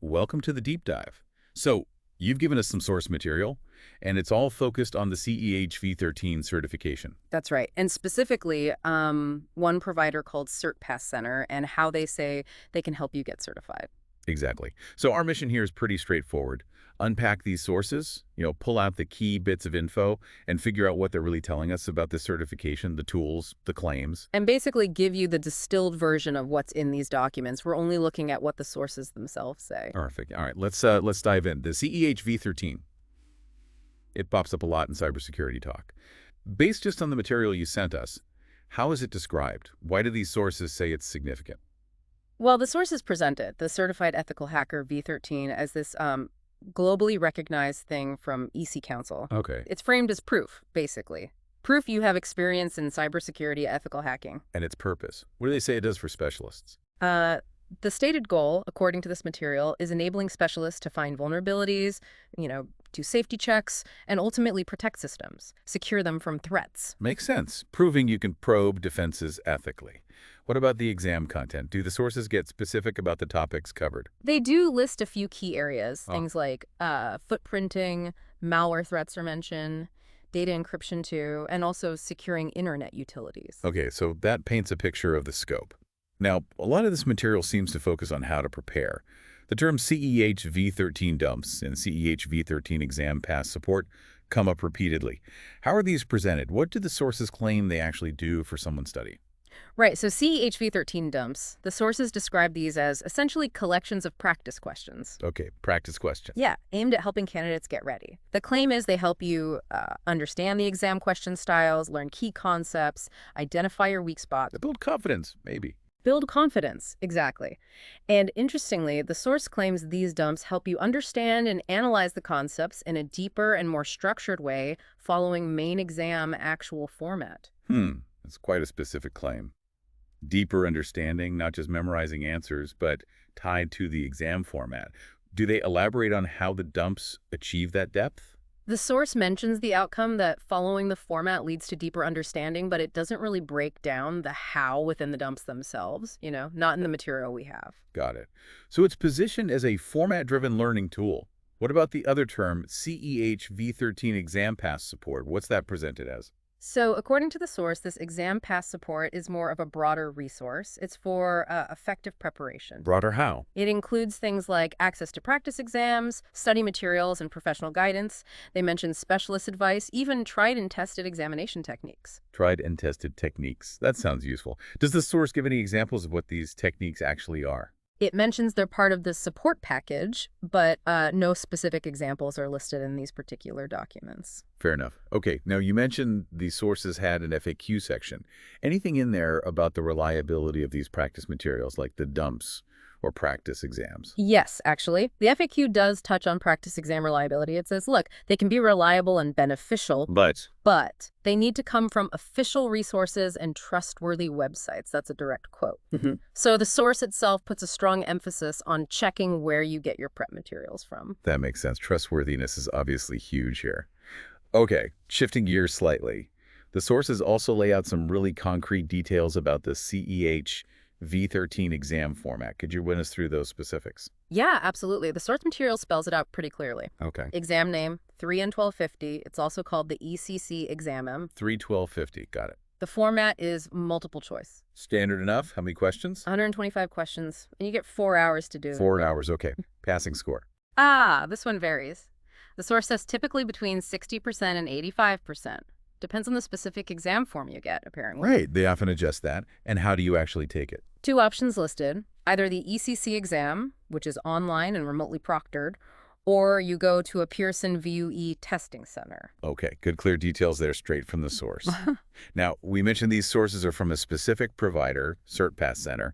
welcome to the deep dive. So, you've given us some source material, and it's all focused on the CEH v13 certification. That's right. And specifically, one provider called CertPassCenter and how they say they can help you get certified. Exactly. So our mission here is pretty straightforward. Unpack these sources, pull out the key bits of info and figure out what they're really telling us about the certification, the tools, the claims. And basically give you the distilled version of what's in these documents. We're only looking at what the sources themselves say. Perfect. All right, let's dive in. The CEH v13. It pops up a lot in cybersecurity talk. Based just on the material you sent us, how is it described? Why do these sources say it's significant? Well, the sources presented the Certified Ethical Hacker v13 as this globally recognized thing from EC Council. Okay. It's framed as proof, basically. Proof you have experience in cybersecurity ethical hacking. And its purpose. What do they say it does for specialists? The stated goal, according to this material, is enabling specialists to find vulnerabilities, do safety checks, and ultimately protect systems, secure them from threats. Makes sense. Proving you can probe defenses ethically. What about the exam content? Do the sources get specific about the topics covered? They do list a few key areas, Oh. things like footprinting, malware threats are mentioned, data encryption too, and also securing internet utilities. Okay, so that paints a picture of the scope. Now, a lot of this material seems to focus on how to prepare. The terms CEH v13 dumps and CEH v13 exam pass support come up repeatedly. How are these presented? What do the sources claim they actually do for someone's study? Right, so CEH v13 dumps, the sources describe these as essentially collections of practice questions. Okay, practice question. Yeah, aimed at helping candidates get ready. The claim is they help you understand the exam question styles, learn key concepts, identify your weak spots. To build confidence, maybe. Build confidence, exactly. And interestingly, the source claims these dumps help you understand and analyze the concepts in a deeper and more structured way following main exam actual format. That's quite a specific claim. Deeper understanding, not just memorizing answers, but tied to the exam format. Do they elaborate on how the dumps achieve that depth? The source mentions the outcome that following the format leads to deeper understanding, but it doesn't really break down the how within the dumps themselves, not in the material we have. Got it. So it's positioned as a format-driven learning tool. What about the other term, CEH v13 exam pass support? What's that presented as? So according to the source, this exam pass support is more of a broader resource. It's for effective preparation. Broader how? It includes things like access to practice exams, study materials, and professional guidance. They mention specialist advice, even tried and tested examination techniques. Tried and tested techniques. That sounds useful. Does the source give any examples of what these techniques actually are? It mentions they're part of the support package, but no specific examples are listed in these particular documents. Fair enough. Okay, now you mentioned the sources had an FAQ section. Anything in there about the reliability of these practice materials, like the dumps or practice exams? Yes, actually. The FAQ does touch on practice exam reliability. It says, look, they can be reliable and beneficial, but they need to come from official resources and trustworthy websites. That's a direct quote. So the source itself puts a strong emphasis on checking where you get your prep materials from. That makes sense. Trustworthiness is obviously huge here. Okay, shifting gears slightly. The sources also lay out some really concrete details about the CEH v13 exam format. Could you run us through those specifics? Yeah, absolutely. The source material spells it out pretty clearly. Okay. Exam name, 3 and 1250. It's also called the ECC exam. 3-12-50. Got it. The format is multiple choice. Standard enough? How many questions? 125 questions, and you get 4 hours to do it. 4 hours. Okay. Passing score. This one varies. The source says typically between 60% and 85%. Depends on the specific exam form you get, apparently. Right. They often adjust that. And how do you actually take it? 2 options listed. Either the ECC exam, which is online and remotely proctored, or you go to a Pearson VUE testing center. Okay. Good, clear details there straight from the source. Now, we mentioned these sources are from a specific provider, CertPassCenter.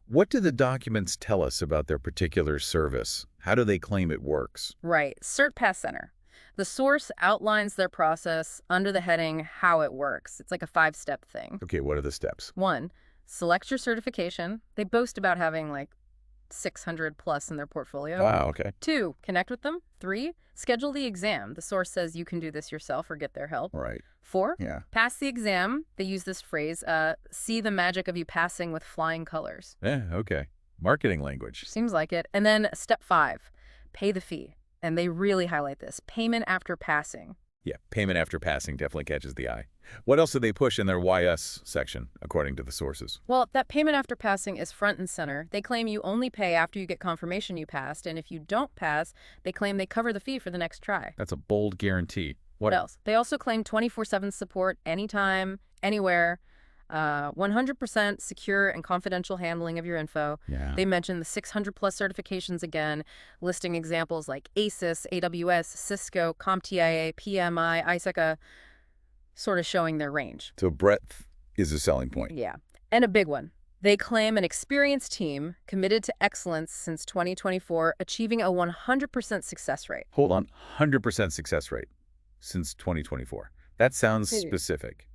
What do the documents tell us about their particular service? How do they claim it works? Right. CertPassCenter. The source outlines their process under the heading how it works. It's like a 5-step thing. Okay, what are the steps? 1, select your certification. They boast about having like 600 plus in their portfolio. Wow, okay. 2, connect with them. 3, schedule the exam. The source says you can do this yourself or get their help. Right. 4, Yeah. pass the exam. They use this phrase, see the magic of you passing with flying colors. Yeah, okay. Marketing language. Seems like it. And then step 5, pay the fee. And they really highlight this. Payment after passing. Yeah, payment after passing definitely catches the eye. What else do they push in their YS section, according to the sources? Well, that payment after passing is front and center. They claim you only pay after you get confirmation you passed, and if you don't pass, they claim they cover the fee for the next try. That's a bold guarantee. What else? They also claim 24/7 support anytime, anywhere, 100% secure and confidential handling of your info. Yeah. They mention the 600-plus certifications again, listing examples like ASUS, AWS, Cisco, CompTIA, PMI, ISACA, sort of showing their range. So breadth is a selling point. Yeah. And a big one. They claim an experienced team committed to excellence since 2024, achieving a 100% success rate. Hold on, 100% success rate since 2024. That sounds specific.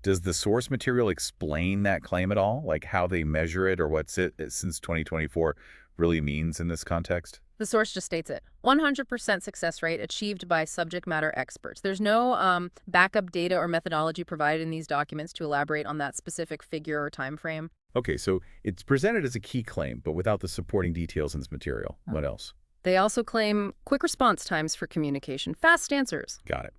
Does the source material explain that claim at all? Like how they measure it or what since 2024 really means in this context? The source just states it. 100% success rate achieved by subject matter experts. There's no backup data or methodology provided in these documents to elaborate on that specific figure or time frame. Okay, so it's presented as a key claim, but without the supporting details in this material. What else? They also claim quick response times for communication, fast answers. Got it.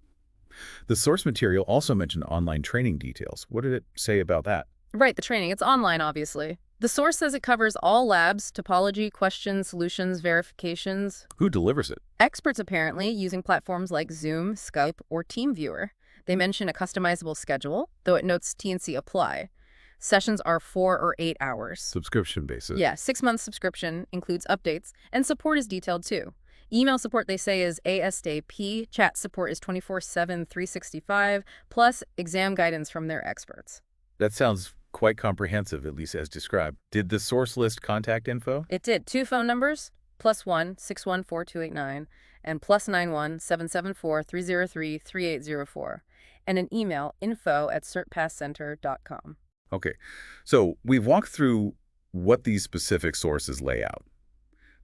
The source material also mentioned online training details. What did it say about that? Right, the training. It's online, obviously. The source says it covers all labs, topology, questions, solutions, verifications. Who delivers it? Experts, apparently, using platforms like Zoom, Skype, or TeamViewer. They mention a customizable schedule, though it notes T&C apply. Sessions are 4 or 8 hours. Subscription basis. Yeah, 6-month subscription includes updates, and support is detailed too. Email support, they say, is ASAP. Chat support is 24/7, 365, plus exam guidance from their experts. That sounds quite comprehensive, at least as described. Did the source list contact info? It did. 2 phone numbers, +1 614 289 and +91 774 303 3804, and an email, info@CertPassCenter.com. Okay, so we've walked through what these specific sources lay out.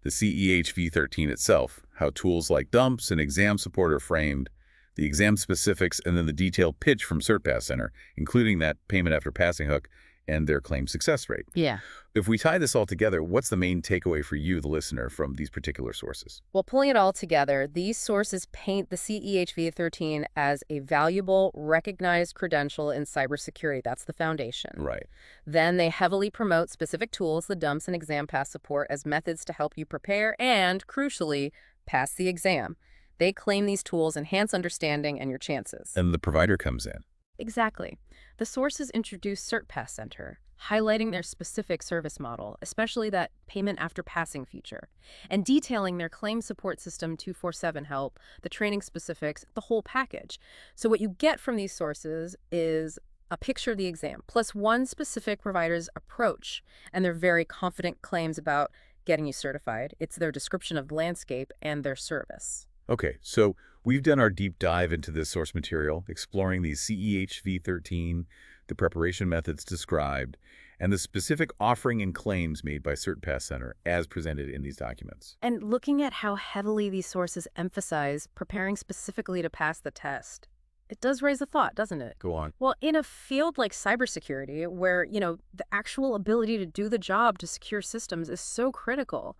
The CEH v13 itself, how tools like dumps and exam support are framed, the exam specifics, and then the detailed pitch from CertPassCenter, including that payment after passing hook and their claimed success rate. Yeah. If we tie this all together, what's the main takeaway for you, the listener, from these particular sources? Well, pulling it all together, these sources paint the CEH v13 as a valuable, recognized credential in cybersecurity. That's the foundation. Right. Then they heavily promote specific tools, the dumps and exam pass support, as methods to help you prepare and, crucially, pass the exam. They claim these tools enhance understanding and your chances. And the provider comes in. Exactly. The sources introduce CertPassCenter, highlighting their specific service model, especially that payment after passing feature, and detailing their claim support system 24/7 help, the training specifics, the whole package. So what you get from these sources is a picture of the exam, plus one specific provider's approach, and their very confident claims about getting you certified. It's their description of the landscape and their service. Okay, so we've done our deep dive into this source material, exploring the CEH v13, the preparation methods described, and the specific offering and claims made by CertPassCenter as presented in these documents. And looking at how heavily these sources emphasize preparing specifically to pass the test, it does raise a thought, doesn't it? Go on. Well, in a field like cybersecurity, where, the actual ability to do the job to secure systems is so critical,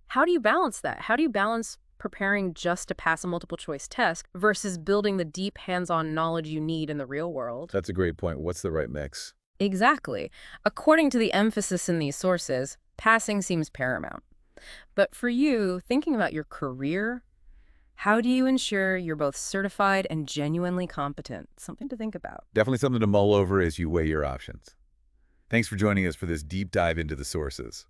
how do you balance that? How do you balance preparing just to pass a multiple choice test versus building the deep hands-on knowledge you need in the real world? That's a great point. What's the right mix? Exactly. According to the emphasis in these sources, passing seems paramount. But for you, thinking about your career, how do you ensure you're both certified and genuinely competent? Something to think about. Definitely something to mull over as you weigh your options. Thanks for joining us for this deep dive into the sources.